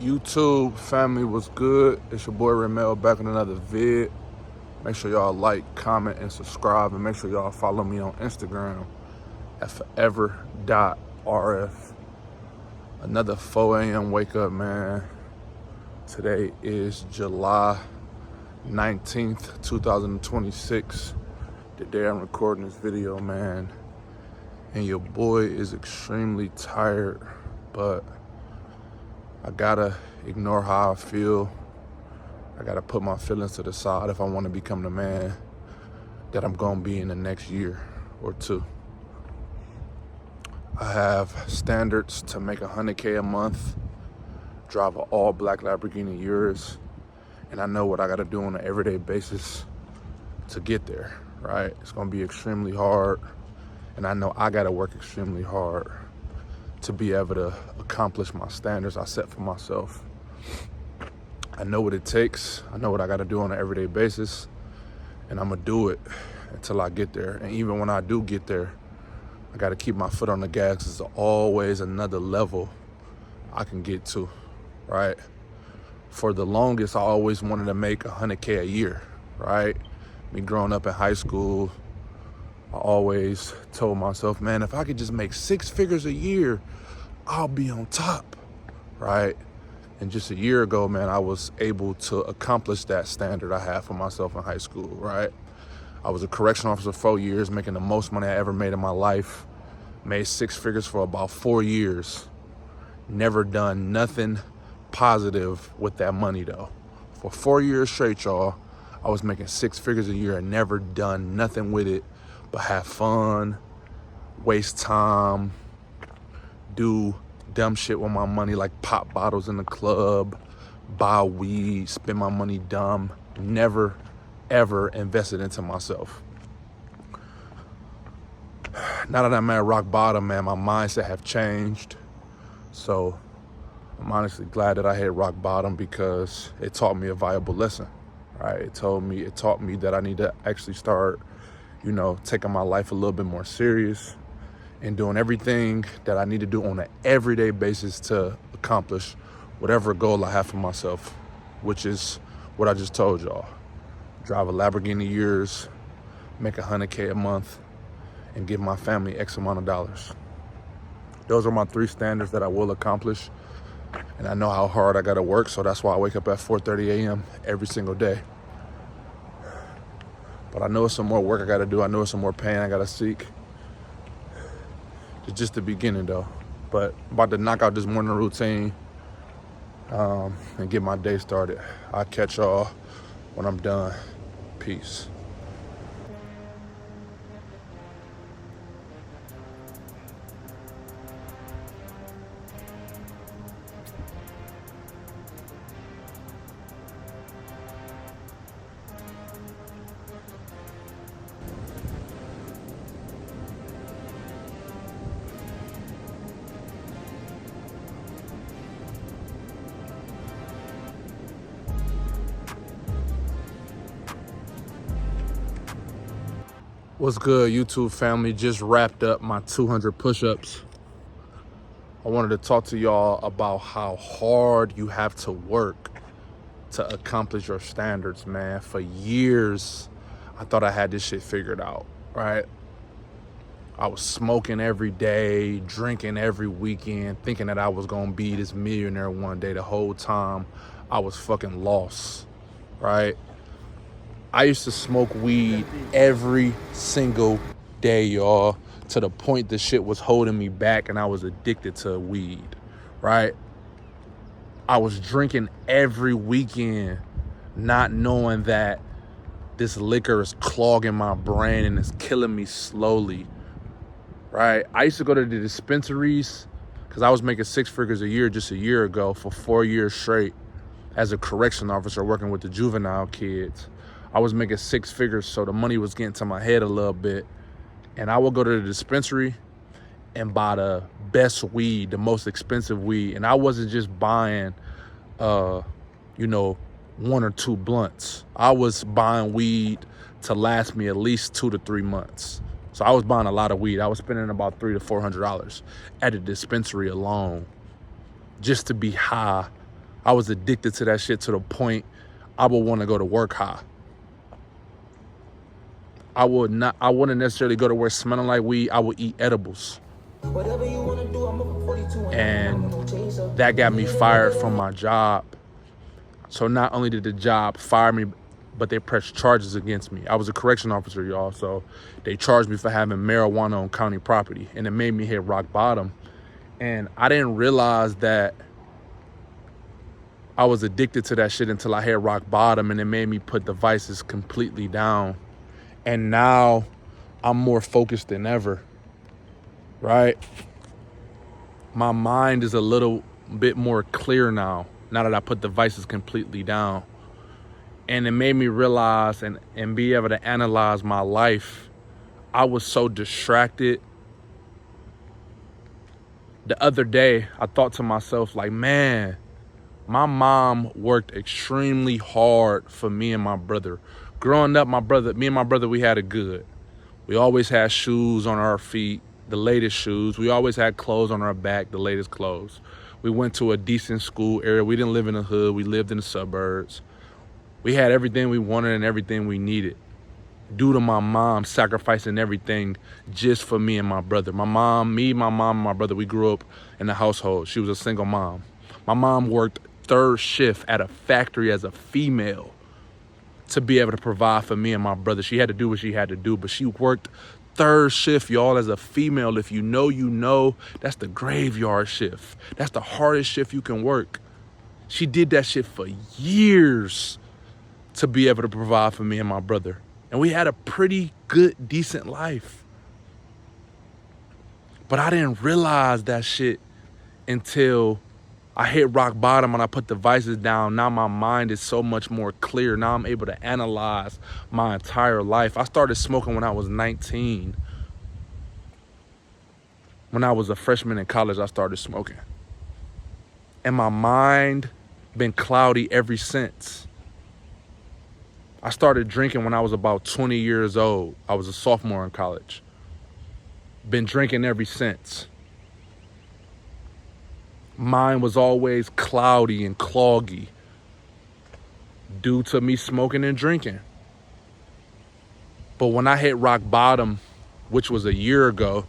YouTube family was good. It's your boy Ramel back in another vid. Make sure y'all like, comment, and subscribe, and make sure y'all follow me on Instagram at forever.rf. Another 4 a.m. wake up, man. Today is July 19th, 2026. The day I'm recording this video, man. And your boy is extremely tired, but I gotta ignore how I feel. I gotta put my feelings to the side if I wanna become the man that I'm gonna be in the next year or two. I have standards to make $100K a month, drive an all black Lamborghini Urus, and I know what I gotta do on an everyday basis to get there, right? It's gonna be extremely hard, and I know I gotta work extremely hard to be able to accomplish my standards I set for myself. I know what it takes. I know what I gotta do on an everyday basis, and I'm gonna do it until I get there. And even when I do get there, I gotta keep my foot on the gas. There's always another level I can get to, right? For the longest, I always wanted to make $100K a year, right? Me growing up in high school, I always told myself, man, if I could just make 6 figures a year, I'll be on top, right? And just a year ago, man, I was able to accomplish that standard I had for myself in high school, right? I was a correction officer for 4 years, making the most money I ever made in my life. Made 6 figures for about 4 years. Never done nothing positive with that money, though. For 4 years straight, y'all, I was making 6 figures a year and never done nothing with it but have fun, waste time, do dumb shit with my money like pop bottles in the club, buy weed, spend my money dumb. Never, ever invested into myself. Now that I'm at rock bottom, man, my mindset have changed. So I'm honestly glad that I hit rock bottom because it taught me a valuable lesson, right? It taught me that I need to actually start, taking my life a little bit more serious and doing everything that I need to do on an everyday basis to accomplish whatever goal I have for myself, which is what I just told y'all. Drive a Lamborghini Urus, make $100K a month, and give my family X amount of dollars. Those are my 3 standards that I will accomplish. And I know how hard I gotta work, so that's why I wake up at 4:30 a.m. every single day. But I know it's some more work I gotta do. I know it's some more pain I gotta seek. It's just the beginning though. But I'm about to knock out this morning routine and get my day started. I'll catch y'all when I'm done. Peace. What's good, YouTube family? Just wrapped up my 200 push-ups. I wanted to talk to y'all about how hard you have to work to accomplish your standards, man. For years, I thought I had this shit figured out, right? I was smoking every day, drinking every weekend, thinking that I was gonna be this millionaire one day. The whole time, I was fucking lost, right? I used to smoke weed every single day, y'all, to the point the shit was holding me back and I was addicted to weed, right? I was drinking every weekend, not knowing that this liquor is clogging my brain and it's killing me slowly, right? I used to go to the dispensaries because I was making 6 figures a year just a year ago for 4 years straight as a correction officer working with the juvenile kids. I was making 6 figures, so the money was getting to my head a little bit. And I would go to the dispensary and buy the best weed, the most expensive weed. And I wasn't just buying, 1 or 2 blunts. I was buying weed to last me at least 2 to 3 months. So I was buying a lot of weed. I was spending about $300 to $400 at a dispensary alone just to be high I was addicted to that shit to the point I would want to go to work high. I wouldn't necessarily go to work smelling like weed. I would eat edibles. And that got me fired from my job. So not only did the job fire me, but they pressed charges against me. I was a correction officer, y'all. So they charged me for having marijuana on county property, and it made me hit rock bottom. And I didn't realize that I was addicted to that shit until I hit rock bottom, and it made me put the vices completely down. And now I'm more focused than ever, right? My mind is a little bit more clear now that I put the vices completely down. And it made me realize and be able to analyze my life. I was so distracted. The other day, I thought to myself, like, man, my mom worked extremely hard for me and my brother. Growing up, me and my brother, we had it good. We always had shoes on our feet, the latest shoes. We always had clothes on our back, the latest clothes. We went to a decent school area. We didn't live in the hood. We lived in the suburbs. We had everything we wanted and everything we needed due to my mom sacrificing everything just for me and my brother. My mom and my brother, we grew up in a household. She was a single mom. My mom worked third shift at a factory as a female to be able to provide for me and my brother. She had to do what she had to do, but she worked third shift, y'all, as a female. If you know, that's the graveyard shift. That's the hardest shift you can work. She did that shit for years to be able to provide for me and my brother. And we had a pretty good, decent life. But I didn't realize that shit until I hit rock bottom and I put the vices down. Now my mind is so much more clear. Now I'm able to analyze my entire life. I started smoking when I was 19. When I was a freshman in college, I started smoking. And my mind been cloudy ever since. I started drinking when I was about 20 years old. I was a sophomore in college. Been drinking ever since. Mine was always cloudy and cloggy due to me smoking and drinking. But when I hit rock bottom, which was a year ago,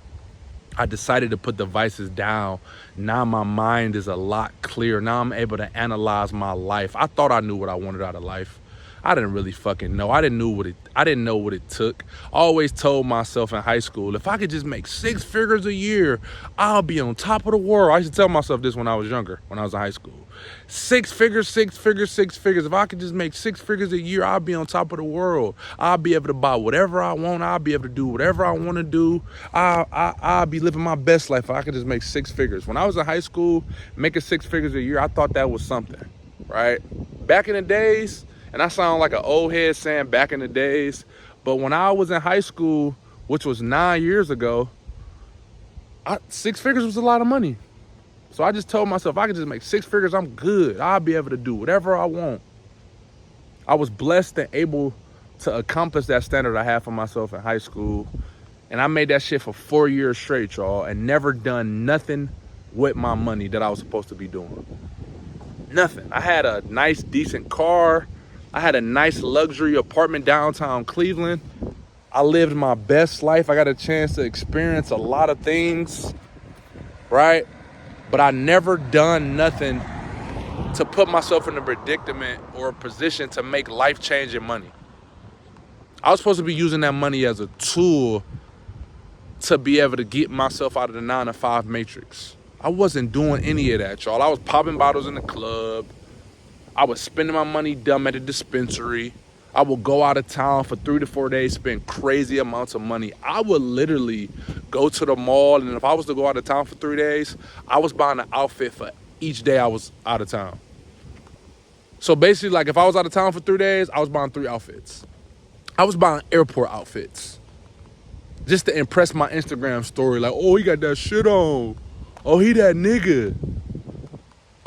I decided to put the vices down. Now my mind is a lot clearer. Now I'm able to analyze my life. I thought I knew what I wanted out of life. I didn't really fucking know. I didn't know what it took. I always told myself in high school, if I could just make 6 figures a year, I'll be on top of the world. I used to tell myself this when I was younger, when I was in high school. 6 figures, 6 figures, 6 figures. If I could just make 6 figures a year, I'll be on top of the world. I'll be able to buy whatever I want. I'll be able to do whatever I want to do. I'll be living my best life if I could just make 6 figures. When I was in high school, making 6 figures a year, I thought that was something, right? Back in the days, and I sound like an old head saying back in the days, but when I was in high school, which was 9 years ago, 6 figures was a lot of money. So I just told myself, if I could just make 6 figures, I'm good. I'll be able to do whatever I want. I was blessed and able to accomplish that standard I had for myself in high school. And I made that shit for 4 years straight, y'all, and never done nothing with my money that I was supposed to be doing. Nothing. I had a nice, decent car. I had a nice luxury apartment downtown Cleveland. I lived my best life. I got a chance to experience a lot of things, right? But I never done nothing to put myself in a predicament or a position to make life-changing money. I was supposed to be using that money as a tool to be able to get myself out of the 9-to-5 matrix. I wasn't doing any of that, y'all. I was popping bottles in the club. I was spending my money dumb at the dispensary. I would go out of town for 3 to 4 days, spend crazy amounts of money. I would literally go to the mall, and if I was to go out of town for 3 days, I was buying an outfit for each day I was out of town. So basically, like, if I was out of town for 3 days, I was buying 3 outfits. I was buying airport outfits just to impress my Instagram story. Like, oh, he got that shit on. Oh, he that nigga.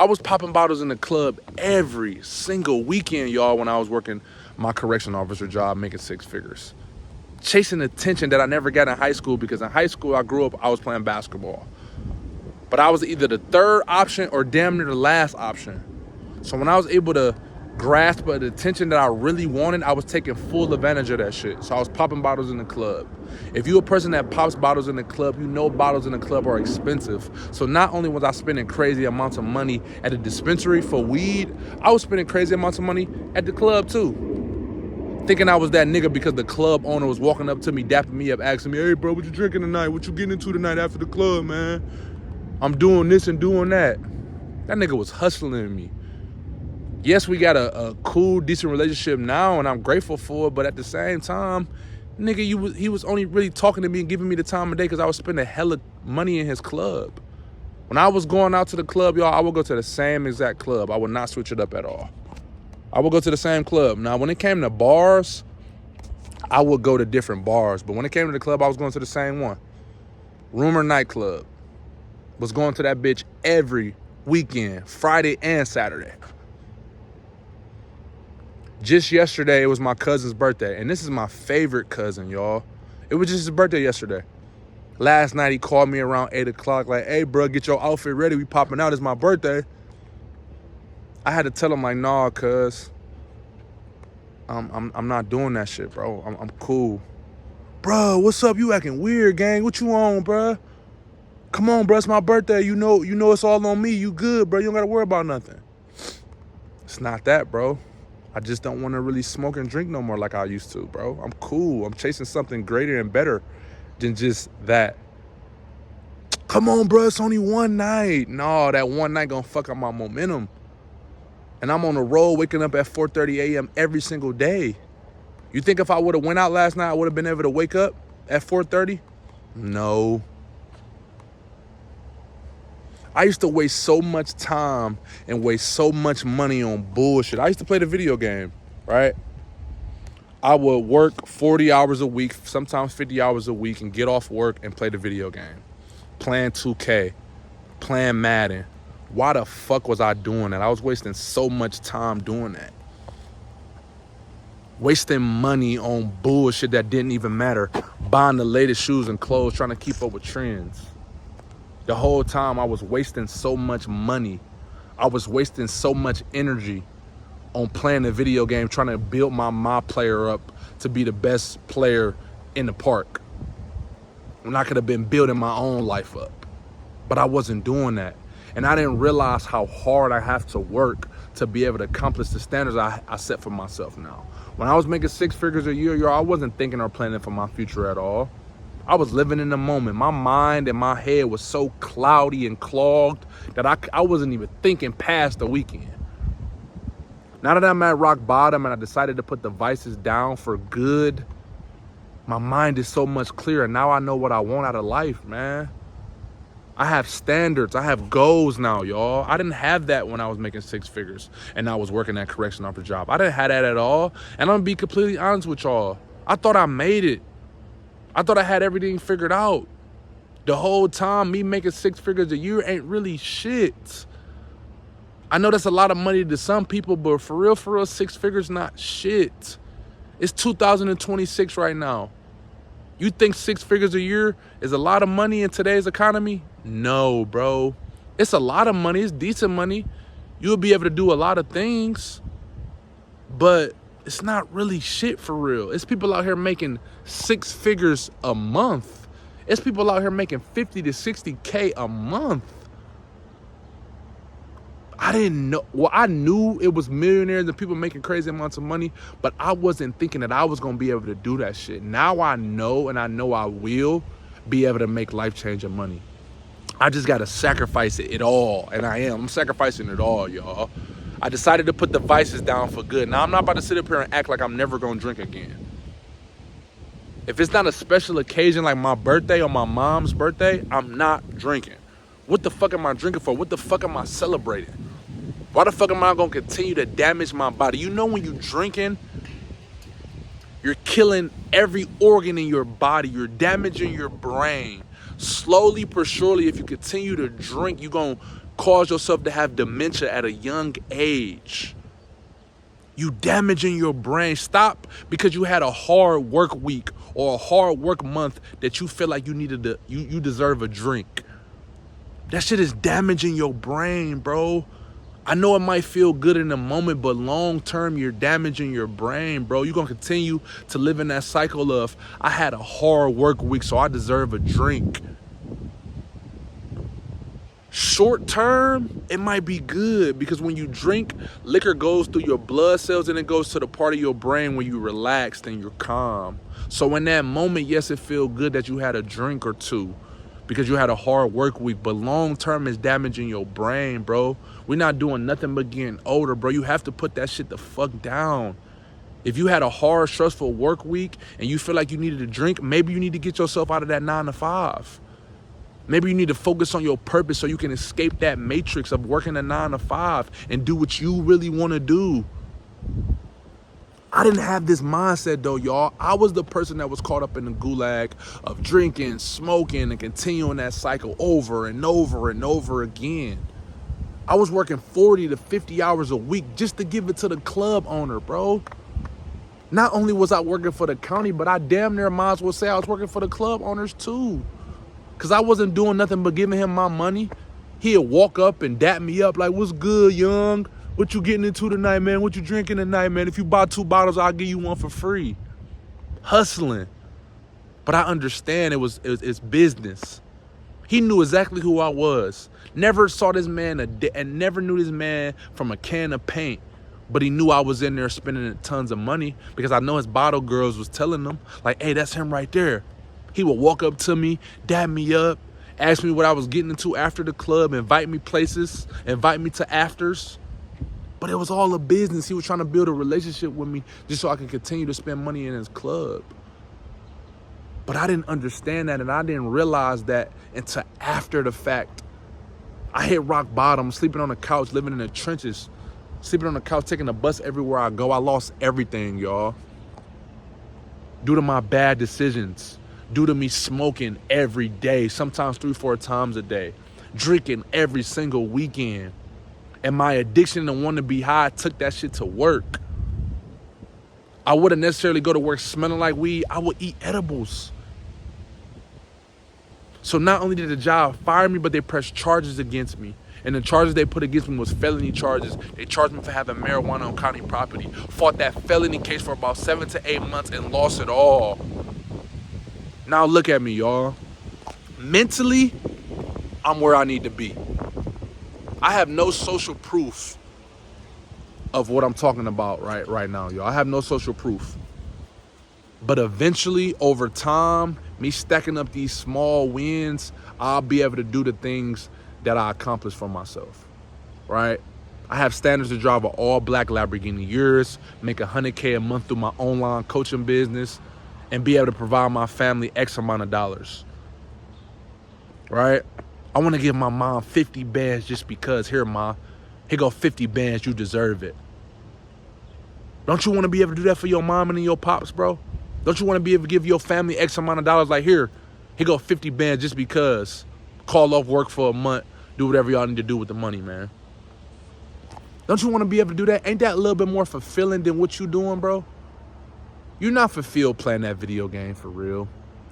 I was popping bottles in the club every single weekend, y'all, when I was working my correction officer job, making 6 figures. Chasing attention that I never got in high school, because in high school I grew up, I was playing basketball. But I was either the third option or damn near the last option. So when I was able to grasp the attention that I really wanted, I was taking full advantage of that shit. So I was popping bottles in the club. If you're a person that pops bottles in the club, you know bottles in the club are expensive. So not only was I spending crazy amounts of money at a dispensary for weed, I was spending crazy amounts of money at the club too. Thinking I was that nigga because the club owner was walking up to me, dapping me up, asking me, hey bro, what you drinking tonight? What you getting into tonight after the club, man? I'm doing this and doing that. That nigga was hustling me. Yes, we got a cool, decent relationship now, and I'm grateful for it, but at the same time, nigga, he was only really talking to me and giving me the time of day because I was spending hella money in his club. When I was going out to the club, y'all, I would go to the same exact club. I would not switch it up at all. I would go to the same club. Now, when it came to bars, I would go to different bars, but when it came to the club, I was going to the same one. Rumor Nightclub. Was going to that bitch every weekend, Friday and Saturday. Just yesterday, it was my cousin's birthday. And this is my favorite cousin, y'all. It was just his birthday yesterday. Last night, he called me around 8 o'clock like, hey, bro, get your outfit ready. We popping out. It's my birthday. I had to tell him, like, nah, cuz. I'm not doing that shit, bro. I'm cool. Bro, what's up? You acting weird, gang. What you on, bro? Come on, bro. It's my birthday. You know it's all on me. You good, bro. You don't got to worry about nothing. It's not that, bro. I just don't want to really smoke and drink no more like I used to, bro. I'm cool. I'm chasing something greater and better than just that. Come on, bro. It's only one night. No, that one night gonna fuck up my momentum. And I'm on the road waking up at 4:30 a.m. every single day. You think if I would have went out last night, I would have been able to wake up at 4:30? No. I used to waste so much time and waste so much money on bullshit. I used to play the video game, right? I would work 40 hours a week, sometimes 50 hours a week, and get off work and play the video game. Playing 2K, playing Madden. Why the fuck was I doing that? I was wasting so much time doing that. Wasting money on bullshit that didn't even matter. Buying the latest shoes and clothes, trying to keep up with trends. The whole time I was wasting so much money. I was wasting so much energy on playing the video game, trying to build my player up to be the best player in the park. When I could have been building my own life up. But I wasn't doing that. And I didn't realize how hard I have to work to be able to accomplish the standards I set for myself now. When I was making 6 figures a year, I wasn't thinking or planning for my future at all. I was living in the moment. My mind and my head was so cloudy and clogged that I wasn't even thinking past the weekend. Now that I'm at rock bottom and I decided to put the vices down for good, my mind is so much clearer. Now I know what I want out of life, man. I have standards. I have goals now, y'all. I didn't have that when I was making 6 figures and I was working that correction officer job. I didn't have that at all. And I'm gonna be completely honest with y'all. I thought I made it. I thought I had everything figured out. The whole time, me making 6 figures a year ain't really shit. I know that's a lot of money to some people, but for real, 6 figures not shit. It's 2026 right now. You think 6 figures a year is a lot of money in today's economy? No, bro. It's a lot of money. It's decent money. You'll be able to do a lot of things, but it's not really shit for real. It's people out here making 6 figures a month. It's people out here making 50 to 60K a month. I didn't know. Well, I knew it was millionaires and people making crazy amounts of money, but I wasn't thinking that I was going to be able to do that shit. Now I know, and I know I will be able to make life-changing money. I just got to sacrifice it all, and I am. I'm sacrificing it all, y'all. I decided to put the vices down for good. Now, I'm not about to sit up here and act like I'm never going to drink again. If it's not a special occasion like my birthday or my mom's birthday, I'm not drinking. What the fuck am I drinking for? What the fuck am I celebrating? Why the fuck am I going to continue to damage my body? You know when you're drinking, you're killing every organ in your body. You're damaging your brain. Slowly but surely, if you continue to drink, you're going to cause yourself to have dementia at a young age. You damaging your brain. Stop because you had a hard work week or a hard work month that you feel like you needed to, you deserve a drink. That shit is damaging your brain, bro. I know it might feel good in the moment, but long term, you're damaging your brain, bro. You're going to continue to live in that cycle of, I had a hard work week, so I deserve a drink. Short term, it might be good because when you drink, liquor goes through your blood cells and it goes to the part of your brain where you're relaxed and you're calm. So in that moment, yes, it feels good that you had a drink or two because you had a hard work week, but long term is damaging your brain, bro. We're not doing nothing but getting older, bro. You have to put that shit the fuck down. If you had a hard, stressful work week and you feel like you needed a drink, maybe you need to get yourself out of that 9 to 5. Maybe you need to focus on your purpose so you can escape that matrix of working a 9 to 5 and do what you really want to do. I didn't have this mindset though, y'all. I was the person that was caught up in the gulag of drinking, smoking, and continuing that cycle over and over and over again. I was working 40 to 50 hours a week just to give it to the club owner, bro. Not only was I working for the county, but I damn near might as well say I was working for the club owners too. Because I wasn't doing nothing but giving him my money. He'd walk up and dap me up like, what's good, young? What you getting into tonight, man? What you drinking tonight, man? If you buy 2 bottles, I'll give you one for free. Hustling. But I understand it's business. He knew exactly who I was. Never saw this man and never knew this man from a can of paint. But he knew I was in there spending tons of money because I know his bottle girls was telling them, like, hey, that's him right there. He would walk up to me, dab me up, ask me what I was getting into after the club, invite me places, invite me to afters. But it was all a business. He was trying to build a relationship with me just so I could continue to spend money in his club. But I didn't understand that, and I didn't realize that until after the fact. I hit rock bottom, sleeping on the couch, living in the trenches, sleeping on the couch, taking the bus everywhere I go. I lost everything, y'all, due to my bad decisions. Due to me smoking every day, sometimes 3-4 times a day, drinking every single weekend. And my addiction to want to be high took that shit to work. I wouldn't necessarily go to work smelling like weed. I would eat edibles. So not only did the job fire me, but they pressed charges against me. And the charges they put against me was felony charges. They charged me for having marijuana on county property. Fought that felony case for about 7 to 8 months and lost it all. Now look at me, y'all. Mentally, I'm where I need to be. I have no social proof of what I'm talking about right now, y'all. I have no social proof. But eventually, over time, me stacking up these small wins, I'll be able to do the things that I accomplished for myself, right? I have standards to drive an all-black Lamborghini Urus, make $100K a month through my online coaching business, and be able to provide my family X amount of dollars, right? I want to give my mom 50 bands just because, here, Ma, here go 50 bands, you deserve it. Don't you want to be able to do that for your mom and your pops, bro? Don't you want to be able to give your family X amount of dollars, like, here go 50 bands just because, call off work for a month, do whatever y'all need to do with the money, man. Don't you want to be able to do that? Ain't that a little bit more fulfilling than what you doing, bro? You're not fulfilled playing that video game for real.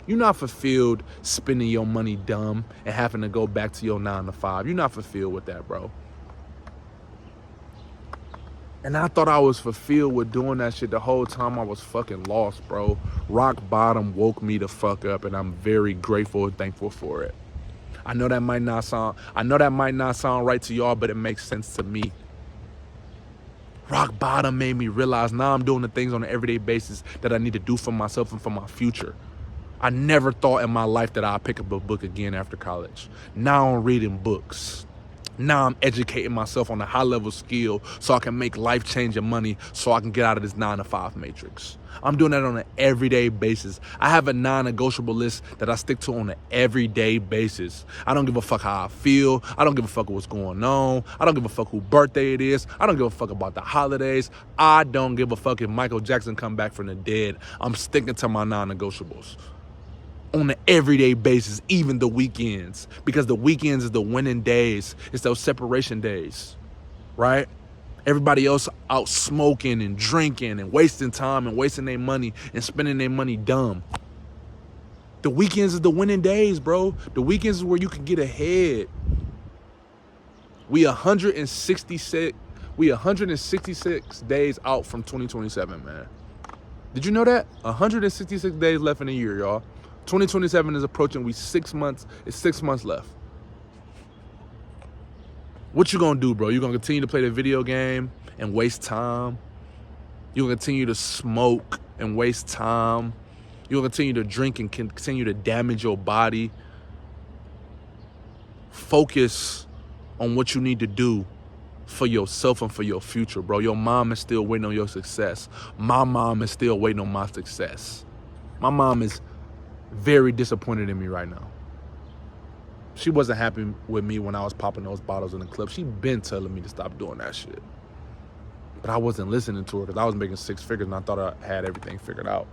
You're not fulfilled spending your money dumb and having to go back to your 9 to 5. You're not fulfilled with that, bro. And I thought I was fulfilled with doing that shit the whole time. I was fucking lost, bro. Rock bottom woke me the fuck up, and I'm very grateful and thankful for it. I know that might not sound right to y'all, but it makes sense to me. Rock bottom made me realize now I'm doing the things on an everyday basis that I need to do for myself and for my future. I never thought in my life that I'd pick up a book again after college. Now I'm reading books. Now I'm educating myself on a high-level skill so I can make life-changing money so I can get out of this 9 to 5 matrix. I'm doing that on an everyday basis. I have a non-negotiable list that I stick to on an everyday basis. I don't give a fuck how I feel. I don't give a fuck what's going on. I don't give a fuck whose birthday it is. I don't give a fuck about the holidays. I don't give a fuck if Michael Jackson come back from the dead. I'm sticking to my non-negotiables on an everyday basis, even the weekends, because the weekends is the winning days. It's those separation days, right? Everybody else out smoking and drinking and wasting time and wasting their money and spending their money dumb. The weekends is the winning days, bro. The weekends is where you can get ahead. We 166 days out from 2027, man. Did you know that? 166 days left in a year, y'all. 2027 is approaching. We 6 months. It's 6 months left. What you gonna do, bro? You gonna continue to play the video game and waste time? You gonna continue to smoke and waste time? You gonna continue to drink and continue to damage your body? Focus on what you need to do for yourself and for your future, bro. Your mom is still waiting on your success. My mom is still waiting on my success. My mom is very disappointed in me right now. She wasn't happy with me when I was popping those bottles in the club. She been telling me to stop doing that shit. But I wasn't listening to her because I was making 6 figures and I thought I had everything figured out.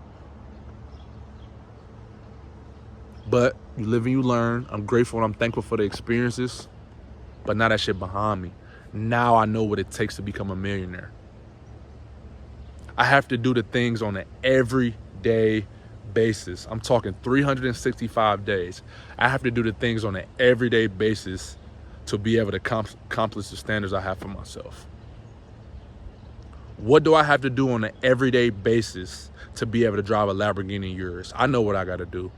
But you live and you learn. I'm grateful and I'm thankful for the experiences. But now that shit behind me. Now I know what it takes to become a millionaire. I have to do the things on an everyday basis. I'm talking 365 days. I have to do the things on an everyday basis to be able to accomplish the standards I have for myself. What do I have to do on an everyday basis to be able to drive a Lamborghini Urus? I know what I got to do.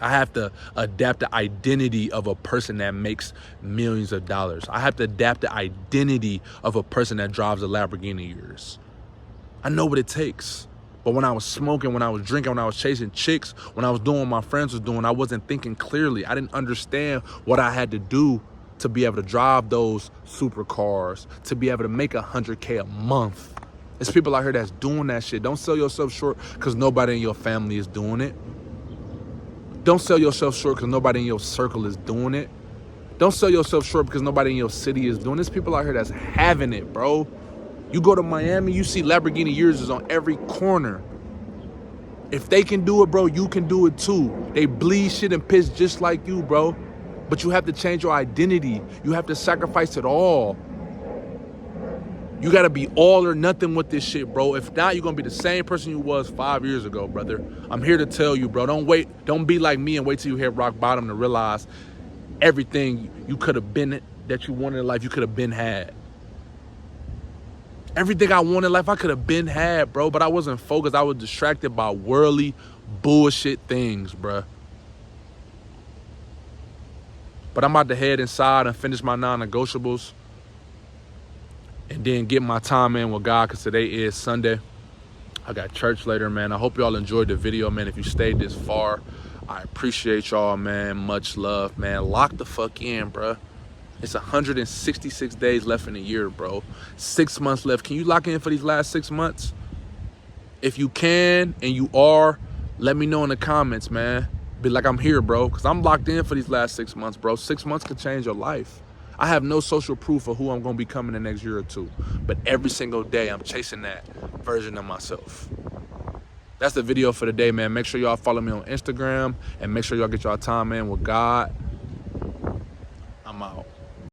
I have to adapt the identity of a person that makes millions of dollars. I have to adapt the identity of a person that drives a Lamborghini Urus. I know what it takes. But when I was smoking, when I was drinking, when I was chasing chicks, when I was doing what my friends was doing, I wasn't thinking clearly. I didn't understand what I had to do to be able to drive those supercars, to be able to make $100K a month. There's people out here that's doing that shit. Don't sell yourself short because nobody in your family is doing it. Don't sell yourself short because nobody in your circle is doing it. Don't sell yourself short because nobody in your city is doing it. There's people out here that's having it, bro. You go to Miami, you see Lamborghini Urus on every corner. If they can do it, bro, you can do it too. They bleed shit and piss just like you, bro. But you have to change your identity. You have to sacrifice it all. You gotta be all or nothing with this shit, bro. If not, you're gonna be the same person you was 5 years ago, brother. I'm here to tell you, bro. Don't be like me and wait till you hit rock bottom to realize everything you could have been that you wanted in life, you could have been had. Everything I wanted in life, I could have been had, bro. But I wasn't focused. I was distracted by worldly bullshit things, bro. But I'm about to head inside and finish my non-negotiables. And then get my time in with God, because today is Sunday. I got church later, man. I hope y'all enjoyed the video, man. If you stayed this far, I appreciate y'all, man. Much love, man. Lock the fuck in, bro. It's 166 days left in the year, bro. 6 months left. Can you lock in for these last 6 months? If you can and you are, let me know in the comments, man. Be like, I'm here, bro, because I'm locked in for these last 6 months, bro. 6 months could change your life. I have no social proof of who I'm going to be coming the next year or two. But every single day, I'm chasing that version of myself. That's the video for the day, man. Make sure y'all follow me on Instagram. And make sure y'all get y'all time in with God.